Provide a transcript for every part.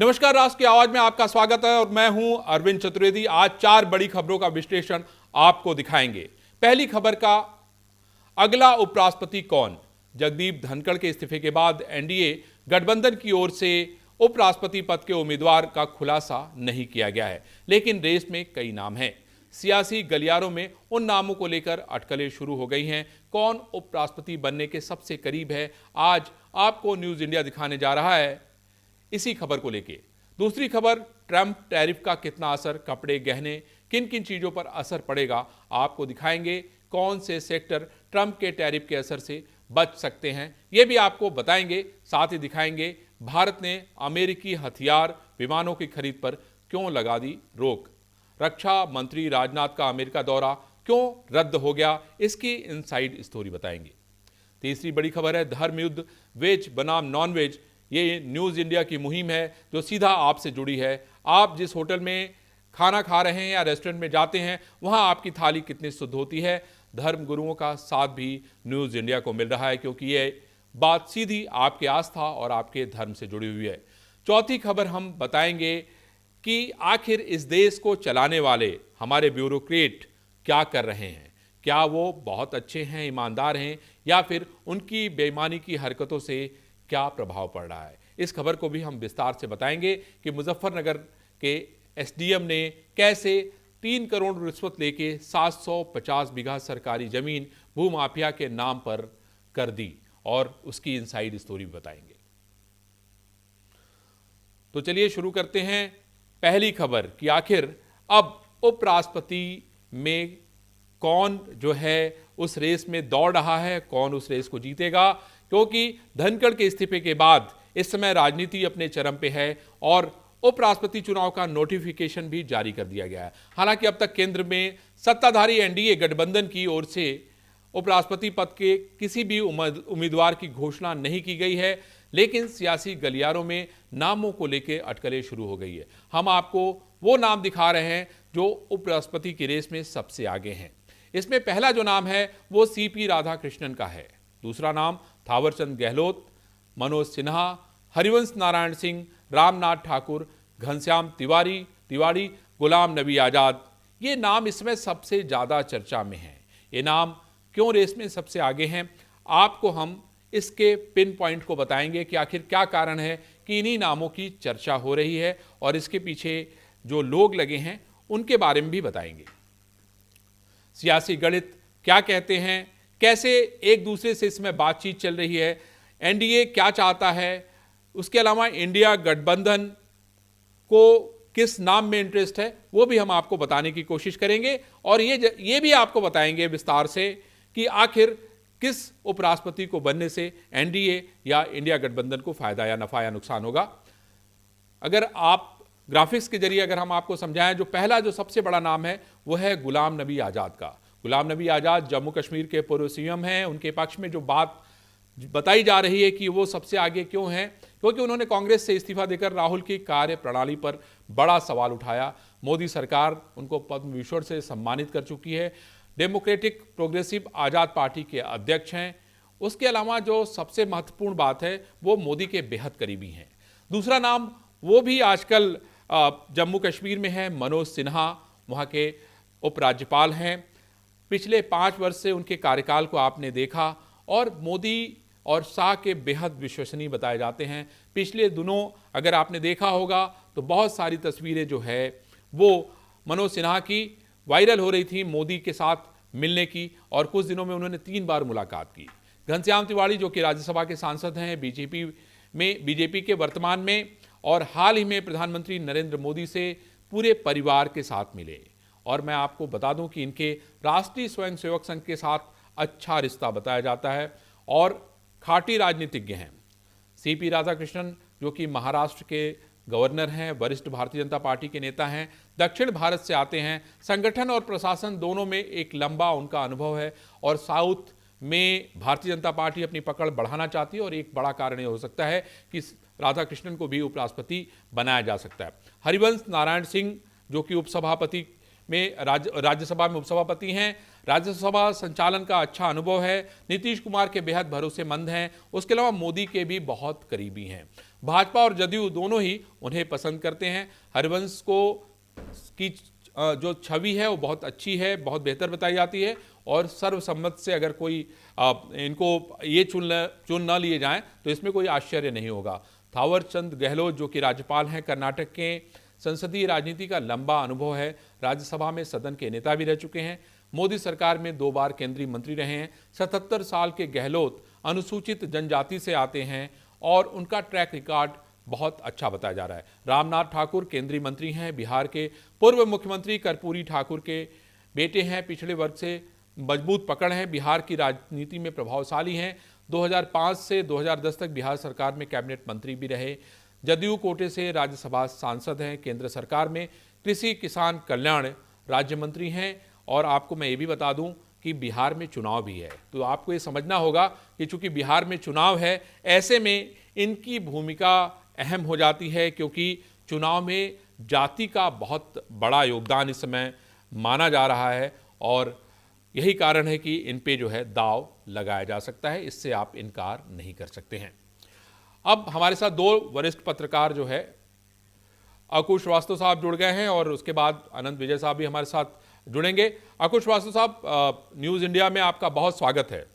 नमस्कार, राष्ट्र की आवाज में आपका स्वागत है और मैं हूं अरविंद चतुर्वेदी। आज 4 बड़ी खबरों का विश्लेषण आपको दिखाएंगे। पहली खबर का अगला उपराष्ट्रपति कौन? जगदीप धनखड़ के इस्तीफे के बाद एनडीए गठबंधन की ओर से उपराष्ट्रपति पद के उम्मीदवार का खुलासा नहीं किया गया है, लेकिन रेस में कई नाम हैं। सियासी गलियारों में उन नामों को लेकर अटकलें शुरू हो गई हैं। कौन उपराष्ट्रपति बनने के सबसे करीब है, आज आपको न्यूज इंडिया दिखाने जा रहा है। इसी खबर को लेके दूसरी खबर, ट्रंप टैरिफ का कितना असर, कपड़े, गहने, किन किन चीजों पर असर पड़ेगा, आपको दिखाएंगे। कौन से सेक्टर ट्रंप के टैरिफ के असर से बच सकते हैं, यह भी आपको बताएंगे। साथ ही दिखाएंगे भारत ने अमेरिकी हथियार विमानों की खरीद पर क्यों लगा दी रोक। रक्षा मंत्री राजनाथ का अमेरिका दौरा क्यों रद्द हो गया, इसकी इनसाइड स्टोरी बताएंगे। तीसरी बड़ी खबर है धर्म युद्ध, वेज बनाम नॉन वेज। ये न्यूज़ इंडिया की मुहिम है जो सीधा आपसे जुड़ी है। आप जिस होटल में खाना खा रहे हैं या रेस्टोरेंट में जाते हैं, वहाँ आपकी थाली कितनी शुद्ध होती है। धर्म गुरुओं का साथ भी न्यूज़ इंडिया को मिल रहा है, क्योंकि ये बात सीधी आपके आस्था और आपके धर्म से जुड़ी हुई है। चौथी खबर हम बताएंगे कि आखिर इस देश को चलाने वाले हमारे ब्यूरोक्रेट क्या कर रहे हैं। क्या वो बहुत अच्छे हैं, ईमानदार हैं, या फिर उनकी बेईमानी की हरकतों से क्या प्रभाव पड़ रहा है। इस खबर को भी हम विस्तार से बताएंगे कि मुजफ्फरनगर के एसडीएम ने कैसे 3 करोड़ रिश्वत लेके 750 बीघा सरकारी जमीन भूमाफिया के नाम पर कर दी, और उसकी इनसाइड स्टोरी भी बताएंगे। तो चलिए शुरू करते हैं पहली खबर कि आखिर अब उपराष्ट्रपति में कौन जो है उस रेस में दौड़ रहा है, कौन उस रेस को जीतेगा। क्योंकि धनखड़ के इस्तीफे के बाद इस समय राजनीति अपने चरम पे है और उपराष्ट्रपति चुनाव का नोटिफिकेशन भी जारी कर दिया गया है। हालांकि अब तक केंद्र में सत्ताधारी एनडीए गठबंधन की ओर से उपराष्ट्रपति पद के किसी भी उम्मीदवार की घोषणा नहीं की गई है, लेकिन सियासी गलियारों में नामों को लेकर अटकलें शुरू हो गई है। हम आपको वो नाम दिखा रहे हैं जो उपराष्ट्रपति की रेस में सबसे आगे हैं। इसमें पहला जो नाम है वो सीपी राधाकृष्णन का है। दूसरा नाम थावरचंद गहलोत, मनोज सिन्हा, हरिवंश नारायण सिंह, रामनाथ ठाकुर, घनश्याम तिवारी, गुलाम नबी आजाद, ये नाम इसमें सबसे ज़्यादा चर्चा में हैं। ये नाम क्यों रेस में सबसे आगे हैं, आपको हम इसके पिन पॉइंट को बताएंगे कि आखिर क्या कारण है कि इन्हीं नामों की चर्चा हो रही है, और इसके पीछे जो लोग लगे हैं उनके बारे में भी बताएंगे। सियासी गणित क्या कहते हैं, कैसे एक दूसरे से इसमें बातचीत चल रही है, एनडीए क्या चाहता है, उसके अलावा इंडिया गठबंधन को किस नाम में इंटरेस्ट है, वो भी हम आपको बताने की कोशिश करेंगे। और ये भी आपको बताएंगे विस्तार से कि आखिर किस उपराष्ट्रपति को बनने से एनडीए या इंडिया गठबंधन को फायदा या नफा या नुकसान होगा। अगर आप ग्राफिक्स के जरिए अगर हम आपको समझाएं, जो पहला जो सबसे बड़ा नाम है वो है गुलाम नबी आज़ाद का। गुलाम नबी आज़ाद जम्मू कश्मीर के पूर्व सीएम हैं। उनके पक्ष में जो बात बताई जा रही है कि वो सबसे आगे क्यों हैं, क्योंकि उन्होंने कांग्रेस से इस्तीफा देकर राहुल की कार्य प्रणाली पर बड़ा सवाल उठाया। मोदी सरकार उनको पद्म विभूषण से सम्मानित कर चुकी है। डेमोक्रेटिक प्रोग्रेसिव आज़ाद पार्टी के अध्यक्ष हैं। उसके अलावा जो सबसे महत्वपूर्ण बात है वो मोदी के बेहद करीबी हैं। दूसरा नाम वो भी आजकल जम्मू कश्मीर में है, मनोज सिन्हा, वहाँ के उपराज्यपाल हैं। पिछले 5 वर्ष से उनके कार्यकाल को आपने देखा, और मोदी और शाह के बेहद विश्वसनीय बताए जाते हैं। पिछले दिनों अगर आपने देखा होगा तो बहुत सारी तस्वीरें जो है वो मनोज सिन्हा की वायरल हो रही थी मोदी के साथ मिलने की, और कुछ दिनों में उन्होंने 3 बार मुलाकात की। घनश्याम तिवारी जो कि राज्यसभा के सांसद हैं, बीजेपी के वर्तमान में, और हाल ही में प्रधानमंत्री नरेंद्र मोदी से पूरे परिवार के साथ मिले। और मैं आपको बता दूं कि इनके राष्ट्रीय स्वयंसेवक संघ के साथ अच्छा रिश्ता बताया जाता है, और खाटी राजनीतिज्ञ हैं। सीपी राधाकृष्णन जो कि महाराष्ट्र के गवर्नर हैं, वरिष्ठ भारतीय जनता पार्टी के नेता हैं, दक्षिण भारत से आते हैं। संगठन और प्रशासन दोनों में एक लंबा उनका अनुभव है, और साउथ में भारतीय जनता पार्टी अपनी पकड़ बढ़ाना चाहती है, और एक बड़ा कारण ये हो सकता है कि राधाकृष्णन को भी उपराष्ट्रपति बनाया जा सकता है। हरिवंश नारायण सिंह जो कि उपसभापति में राज्यसभा में उपसभापति हैं, राज्यसभा संचालन का अच्छा अनुभव है, नीतीश कुमार के बेहद भरोसेमंद हैं, उसके अलावा मोदी के भी बहुत करीबी हैं। भाजपा और जदयू दोनों ही उन्हें पसंद करते हैं। हरिवंश को की जो छवि है वो बहुत अच्छी है, बहुत बेहतर बताई जाती है, और सर्वसम्मत से अगर कोई इनको ये चुन न लिए जाएं तो इसमें कोई आश्चर्य नहीं होगा। थावर चंद गहलोत जो कि राज्यपाल हैं, कर्नाटक के संसदीय राजनीति का लंबा अनुभव है, राज्यसभा में सदन के नेता भी रह चुके हैं, मोदी सरकार में 2 बार केंद्रीय मंत्री रहे हैं। 77 साल के गहलोत अनुसूचित जनजाति से आते हैं और उनका ट्रैक रिकॉर्ड बहुत अच्छा बताया जा रहा है। रामनाथ ठाकुर केंद्रीय मंत्री हैं, बिहार के पूर्व मुख्यमंत्री कर्पूरी ठाकुर के बेटे हैं, पिछड़े वर्ग से मजबूत पकड़ है, बिहार की राजनीति में प्रभावशाली हैं, 2005 से 2010 तक बिहार सरकार में कैबिनेट मंत्री भी रहे। जदयू कोटे से राज्यसभा सांसद हैं, केंद्र सरकार में कृषि किसान कल्याण राज्य मंत्री हैं। और आपको मैं ये भी बता दूं कि बिहार में चुनाव भी है, तो आपको ये समझना होगा कि चूंकि बिहार में चुनाव है, ऐसे में इनकी भूमिका अहम हो जाती है, क्योंकि चुनाव में जाति का बहुत बड़ा योगदान इस समय माना जा रहा है, और यही कारण है कि इन पे जो है दाव लगाया जा सकता है, इससे आप इनकार नहीं कर सकते हैं। अब हमारे साथ 2 वरिष्ठ पत्रकार जो है, अकुश श्रीवास्तव साहब जुड़ गए हैं, और उसके बाद अनंत विजय साहब भी हमारे साथ जुड़ेंगे। अकुश श्रीवास्तव साहब, न्यूज इंडिया में आपका बहुत स्वागत है।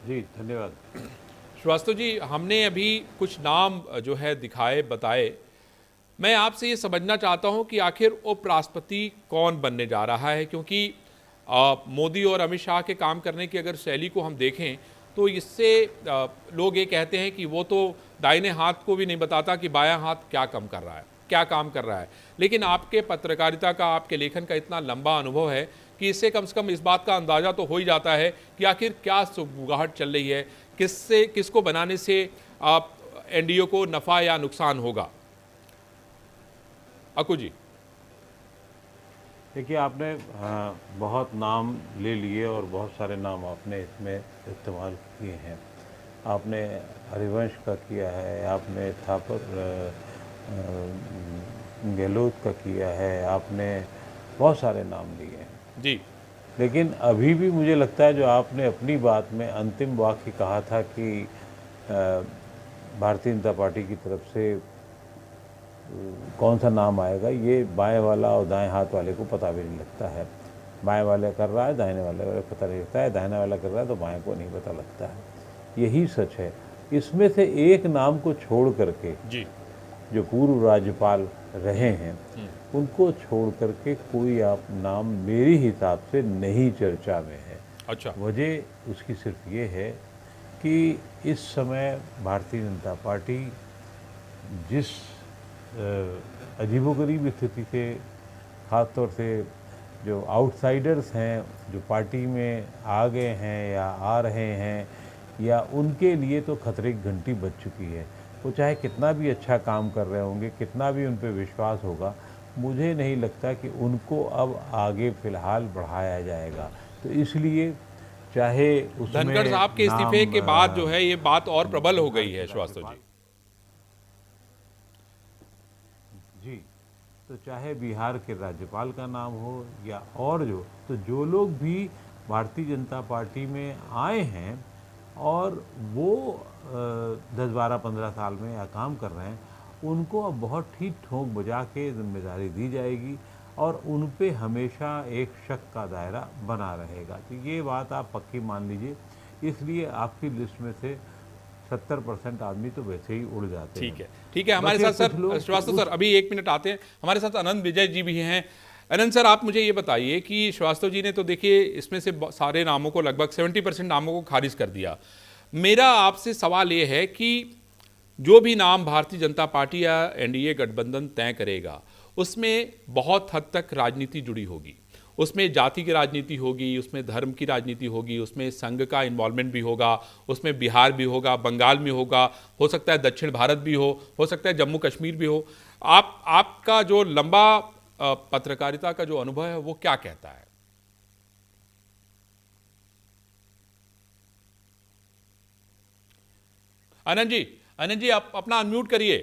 जी धन्यवाद। श्रीवास्तव जी, हमने अभी कुछ नाम जो है दिखाए, बताए। मैं आपसे ये समझना चाहता हूं कि आखिर उपराष्ट्रपति कौन बनने जा रहा है, क्योंकि मोदी और अमित शाह के काम करने की अगर शैली को हम देखें तो इससे लोग ये कहते हैं कि वो तो दाहिने हाथ को भी नहीं बताता कि बायां हाथ क्या काम कर रहा है। लेकिन आपके पत्रकारिता का, आपके लेखन का इतना लंबा अनुभव है कि इससे कम से कम इस बात का अंदाज़ा तो हो ही जाता है कि आखिर क्या सुगबुगाहट चल रही है, किसको बनाने से आप एनडीए को नफ़ा या नुकसान होगा। अकु जी, देखिए, आपने बहुत नाम ले लिए और बहुत सारे नाम आपने इसमें इस्तेमाल किए हैं। आपने हरिवंश का किया है, आपने थापर गहलोत का किया है, आपने बहुत सारे नाम लिए हैं जी। लेकिन अभी भी मुझे लगता है जो आपने अपनी बात में अंतिम वाक्य कहा था कि भारतीय जनता पार्टी की तरफ से कौन सा नाम आएगा, ये बाएं वाला और दाएं हाथ वाले को पता भी नहीं लगता है। बाएं वाले कर रहा है, दाहिने वाले को पता नहीं लगता है, दाहिने वाला कर रहा है तो बाएं को नहीं पता लगता है। यही सच है। इसमें से एक नाम को छोड़ करके जी, जो पूर्व राज्यपाल रहे हैं उनको छोड़ करके कोई आप नाम मेरे हिसाब से नहीं चर्चा में है। अच्छा। वजह उसकी सिर्फ ये है कि इस समय भारतीय जनता पार्टी जिस अजीबोगरीब स्थिति से, ख़ासतौर से जो आउटसाइडर्स हैं, जो पार्टी में आ गए हैं या आ रहे हैं, या उनके लिए तो खतरे की घंटी बज चुकी है। वो चाहे कितना भी अच्छा काम कर रहे होंगे, कितना भी उन पर विश्वास होगा, मुझे नहीं लगता कि उनको अब आगे फ़िलहाल बढ़ाया जाएगा। तो इसलिए चाहे उसमें धनखड़ साहब के इस्तीफे के बाद जो है ये बात और प्रबल हो गई है श्रीवास्तव जी। जी, तो चाहे बिहार के राज्यपाल का नाम हो या और जो लोग भी भारतीय जनता पार्टी में आए हैं और वो 10-12-15 साल में या काम कर रहे हैं, उनको अब बहुत ठीक ठोक बजा के जिम्मेदारी दी जाएगी और उन पे हमेशा एक शक का दायरा बना रहेगा। तो ये बात आप पक्की मान लीजिए। इसलिए आपकी लिस्ट में से 70% आदमी तो वैसे ही उड़ जाते हैं। ठीक है। हमारे साथ सर श्रीवास्तव सर अभी 1 मिनट आते हैं, हमारे साथ अनंत विजय जी भी हैं। अनंत सर, आप मुझे ये बताइए कि श्रीवास्तव जी ने तो देखिए इसमें से सारे नामों को, लगभग 70% नामों को खारिज कर दिया। मेरा आपसे सवाल ये है कि जो भी नाम भारतीय जनता पार्टी या एनडीए गठबंधन तय करेगा उसमें बहुत हद तक राजनीति जुड़ी होगी, उसमें जाति की राजनीति होगी, उसमें धर्म की राजनीति होगी, उसमें संघ का इन्वॉल्वमेंट भी होगा, उसमें बिहार भी होगा, बंगाल भी होगा, हो सकता है दक्षिण भारत भी हो सकता है जम्मू कश्मीर भी हो। आपका जो लंबा पत्रकारिता का जो अनुभव है वो क्या कहता है? आनंद जी आप अपना अनम्यूट करिए।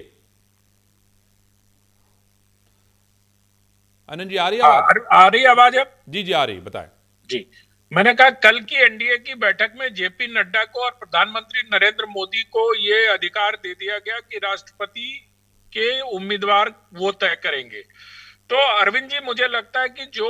आनंद जी आ रही है आवाज? आ रही आवाज अब? जी आ रही, बताएं। जी, मैंने कहा कल की एनडीए की बैठक में जेपी नड्डा को और प्रधानमंत्री नरेंद्र मोदी को ये अधिकार दे दिया गया कि राष्ट्रपति के उम्मीदवार वो तय करेंगे। तो अरविंद जी, मुझे लगता है कि जो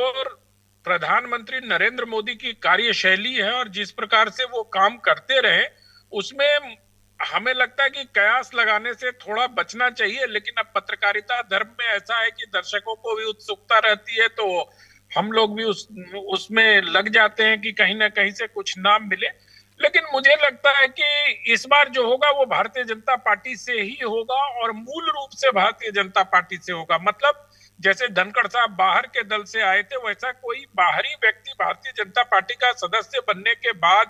प्रधानमंत्री नरेंद्र मोदी की कार्यशैली है और जिस प्रकार से वो काम करते रहे, उसमें हमें लगता है कि कयास लगाने से थोड़ा बचना चाहिए। लेकिन अब पत्रकारिता धर्म में ऐसा है कि दर्शकों को भी उत्सुकता रहती है, तो हम लोग भी उसमें लग जाते हैं कि कहीं ना कहीं से कुछ नाम मिले। लेकिन मुझे लगता है कि इस बार जो होगा वो भारतीय जनता पार्टी से ही होगा और मूल रूप से भारतीय जनता पार्टी से होगा। मतलब जैसे धनखड़ साहब बाहर के दल से आए थे, वैसा कोई बाहरी व्यक्ति भारतीय जनता पार्टी का सदस्य बनने के बाद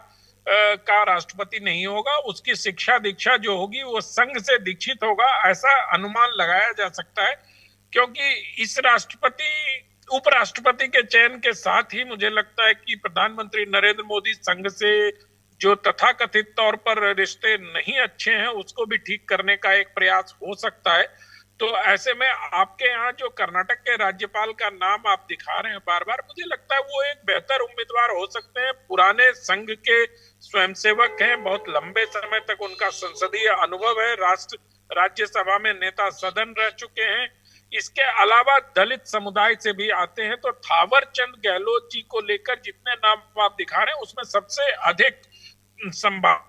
का राष्ट्रपति नहीं होगा। उसकी शिक्षा दीक्षा जो होगी वो संघ से दीक्षित होगा, ऐसा अनुमान लगाया जा सकता है। क्योंकि इस राष्ट्रपति उपराष्ट्रपति के चयन के साथ ही मुझे लगता है कि प्रधानमंत्री नरेंद्र मोदी संघ से जो तथाकथित तौर पर रिश्ते नहीं अच्छे हैं उसको भी ठीक करने का एक प्रयास हो सकता है। तो ऐसे में आपके यहाँ जो कर्नाटक के राज्यपाल का नाम आप दिखा रहे हैं बार बार, मुझे लगता है वो एक बेहतर उम्मीदवार हो सकते हैं। पुराने संघ के स्वयंसेवक हैं, बहुत लंबे समय तक उनका संसदीय अनुभव है, राज्यसभा में नेता सदन रह चुके हैं। इसके अलावा दलित समुदाय से भी आते हैं। तो थावर चंद गहलोत जी को लेकर जितने नाम आप दिखा रहे हैं उसमें सबसे अधिक संभावना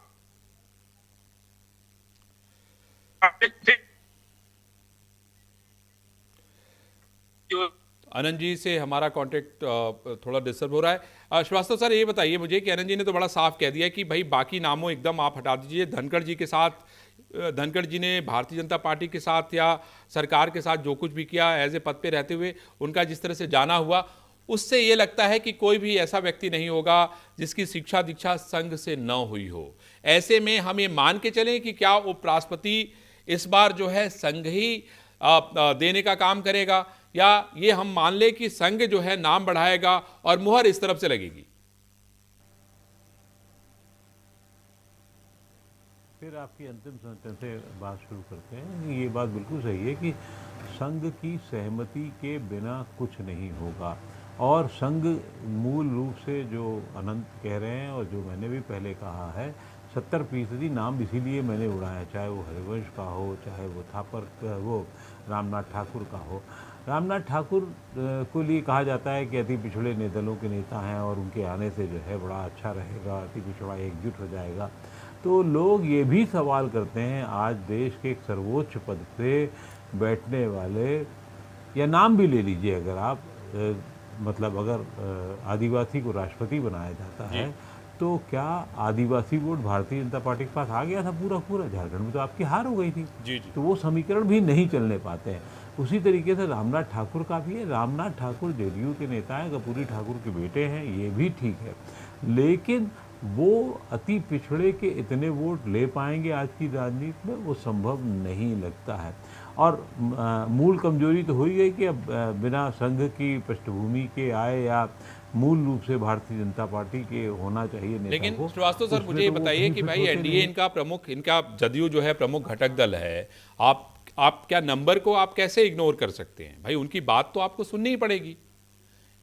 आनंद जी से हमारा कांटेक्ट थोड़ा डिस्टर्ब हो रहा है। श्रीवास्तव सर, ये बताइए मुझे कि आनंद जी ने तो बड़ा साफ कह दिया कि भाई बाकी नामों एकदम आप हटा दीजिए। धनखड़ जी के साथ, धनखड़ जी ने भारतीय जनता पार्टी के साथ या सरकार के साथ जो कुछ भी किया एज ए पद पे रहते हुए, उनका जिस तरह से जाना हुआ, उससे ये लगता है कि कोई भी ऐसा व्यक्ति नहीं होगा जिसकी शिक्षा दीक्षा संघ से न हुई हो। ऐसे में हम ये मान के चलें कि क्या उपराष्ट्रपति इस बार जो है संघ ही देने का काम करेगा, या ये हम मान ले कि संघ जो है नाम बढ़ाएगा और मुहर इस तरफ से लगेगी? फिर आपकी अंतिम सेंटेंस से बात शुरू करते हैं। ये बात बिल्कुल सही है कि संघ की सहमति के बिना कुछ नहीं होगा। और संघ मूल रूप से जो अनंत कह रहे हैं और जो मैंने भी पहले कहा है, 70% नाम इसीलिए मैंने उड़ाया, चाहे वो हरिवंश का हो, चाहे वो थापर वो रामनाथ ठाकुर का हो। रामनाथ ठाकुर को लिए कहा जाता है कि अति पिछड़े दलों के नेता हैं और उनके आने से जो है बड़ा अच्छा रहेगा, अति पिछड़ा एकजुट हो जाएगा। तो लोग ये भी सवाल करते हैं, आज देश के एक सर्वोच्च पद पे बैठने वाले, या नाम भी ले लीजिए अगर आप, मतलब अगर आदिवासी को राष्ट्रपति बनाया जाता है तो क्या आदिवासी वोट भारतीय जनता पार्टी के पास आ गया था पूरा पूरा? झारखंड में तो आपकी हार हो गई थी। तो वो समीकरण भी नहीं चलने पाते हैं। उसी तरीके से रामनाथ ठाकुर का भी है। रामनाथ ठाकुर जेडीयू के नेता हैं, कर्पूरी ठाकुर के बेटे हैं, ये भी ठीक है, लेकिन वो अति पिछड़े के इतने वोट ले पाएंगे आज की राजनीति में, वो संभव नहीं लगता है। और मूल कमजोरी तो हो ही गई कि अब बिना संघ की पृष्ठभूमि के आए या मूल रूप से भारतीय जनता पार्टी के होना चाहिए नेता। लेकिन श्रीवास्तव सर, मुझे ये बताइए कि भाई एनडीए इनका प्रमुख, इनका जदयू जो है प्रमुख घटक दल है, आप क्या नंबर को आप कैसे इग्नोर कर सकते हैं? भाई उनकी बात तो आपको सुननी ही पड़ेगी।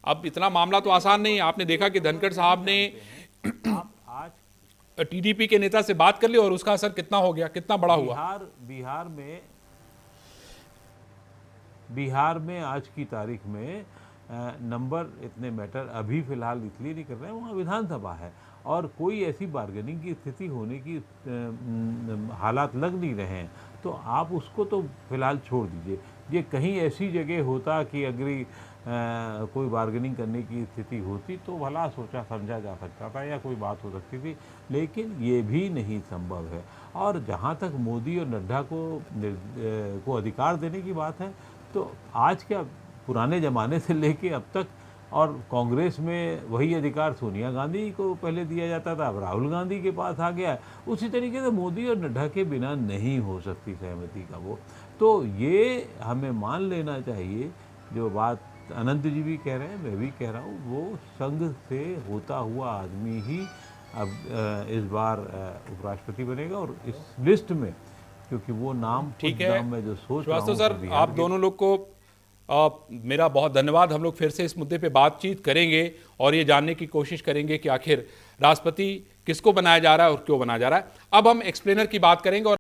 अब इतना मामला तो आसान नहीं है। आपने देखा कि धनखड़ साहब ने आज टीडीपी के नेता से बात कर ली और उसका असर कितना हो गया, कितना बड़ा हुआ। बिहार में आज की तारीख में नंबर इतने मैटर अभी फिलहाल इसलिए नहीं कर रहे हैं, वहाँ विधानसभा है और कोई ऐसी बार्गेनिंग की स्थिति होने की हालात लग नहीं रहे हैं, तो आप उसको तो फिलहाल छोड़ दीजिए। ये कहीं ऐसी जगह होता कि अगर कोई बार्गेनिंग करने की स्थिति होती तो भला सोचा समझा जा सकता था या कोई बात हो सकती थी, लेकिन ये भी नहीं संभव है। और जहाँ तक मोदी और नड्डा को अधिकार देने की बात है, तो आज क्या पुराने ज़माने से लेके अब तक, और कांग्रेस में वही अधिकार सोनिया गांधी को पहले दिया जाता था, अब राहुल गांधी के पास आ गया है। उसी तरीके से मोदी और नड्डा के बिना नहीं हो सकती सहमति का वो। तो ये हमें मान लेना चाहिए, जो बात अनंत जी भी कह रहे हैं, मैं भी कह रहा हूँ, वो संघ से होता हुआ आदमी ही अब इस बार उपराष्ट्रपति बनेगा। और इस लिस्ट में क्योंकि वो नाम ठीक है, मैं जो सोच रहा हूँ, सर आप दोनों लोग को मेरा बहुत धन्यवाद। हम लोग फिर से इस मुद्दे पे बातचीत करेंगे और ये जानने की कोशिश करेंगे कि आखिर राष्ट्रपति किसको बनाया जा रहा है और क्यों बनाया जा रहा है। अब हम एक्सप्लेनर की बात करेंगे और